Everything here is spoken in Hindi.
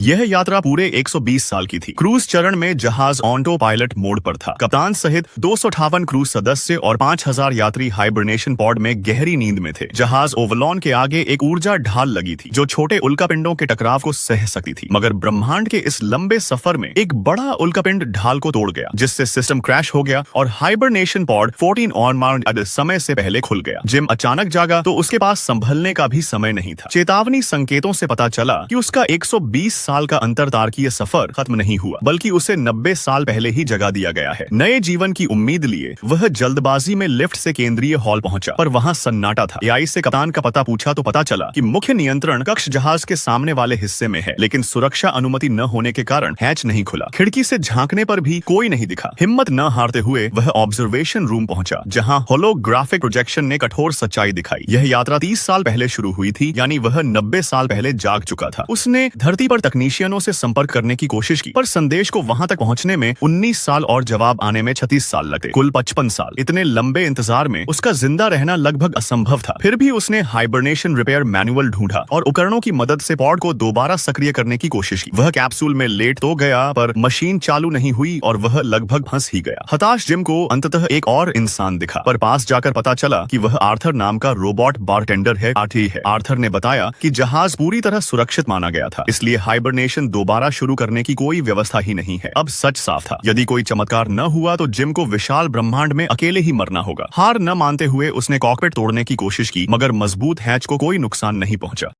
यह यात्रा पूरे 120 साल की थी। क्रूज चरण में जहाज ऑटो पायलट मोड पर था। कप्तान सहित 258 क्रूज सदस्य और 5000 यात्री हाइबरनेशन पॉड में गहरी नींद में थे। जहाज ओवलॉन के आगे एक ऊर्जा ढाल लगी थी जो छोटे उल्कापिंडों के टकराव को सह सकती थी, मगर ब्रह्मांड के इस लंबे सफर में एक बड़ा उल्कापिंड ढाल को तोड़ गया, जिससे सिस्टम क्रैश हो गया और हाइबरनेशन पॉड 14 ऑन समय से पहले खुल गया। जिम अचानक जागा तो उसके पास संभलने का भी समय नहीं था। चेतावनी संकेतों से पता चला कि उसका 120 साल का अंतरतारकीय सफर खत्म नहीं हुआ, बल्कि उसे 90 साल पहले ही जगा दिया गया है। नए जीवन की उम्मीद लिए वह जल्दबाजी में लिफ्ट से केंद्रीय हॉल पहुंचा, पर वहां सन्नाटा था। एआई से कप्तान का पता पूछा तो पता चला कि मुख्य नियंत्रण कक्ष जहाज के सामने वाले हिस्से में है, लेकिन सुरक्षा अनुमति न होने के कारण हैच नहीं खुला। खिड़की से झांकने पर भी कोई नहीं दिखा। हिम्मत न हारते हुए वह ऑब्जर्वेशन रूम पहुंचा, जहां होलोग्राफिक प्रोजेक्शन ने कठोर सच्चाई दिखाई। यह यात्रा 30 साल पहले शुरू हुई थी, यानी वह 90 साल पहले जाग चुका था। उसने धरती पर तकनीशियनों से संपर्क करने की कोशिश की, पर संदेश को वहां तक पहुंचने में 19 साल और जवाब आने में 36 साल लगते, कुल 55 साल। इतने लंबे इंतजार में उसका जिंदा रहना लगभग असंभव था। फिर भी उसने हाइबरनेशन रिपेयर मैनुअल ढूंढा और उपकरणों की मदद से पॉड को दोबारा सक्रिय करने की कोशिश की। वह कैप्सूल में लेट तो गया, पर मशीन चालू नहीं हुई और वह लगभग फंस ही गया। हताश जिम को अंततः एक और इंसान दिखा, पर पास जाकर पता चला कि वह आर्थर नाम का रोबोट बारटेंडर है। आर्थर ने बताया कि जहाज पूरी तरह सुरक्षित माना गया था, इसलिए हाइबरनेशन दोबारा शुरू करने की कोई व्यवस्था ही नहीं है। अब सच साफ था, यदि कोई चमत्कार न हुआ तो जिम को विशाल ब्रह्मांड में अकेले ही मरना होगा। हार न मानते हुए उसने कॉकपिट तोड़ने की कोशिश की, मगर मजबूत हैच को कोई नुकसान नहीं पहुंचा।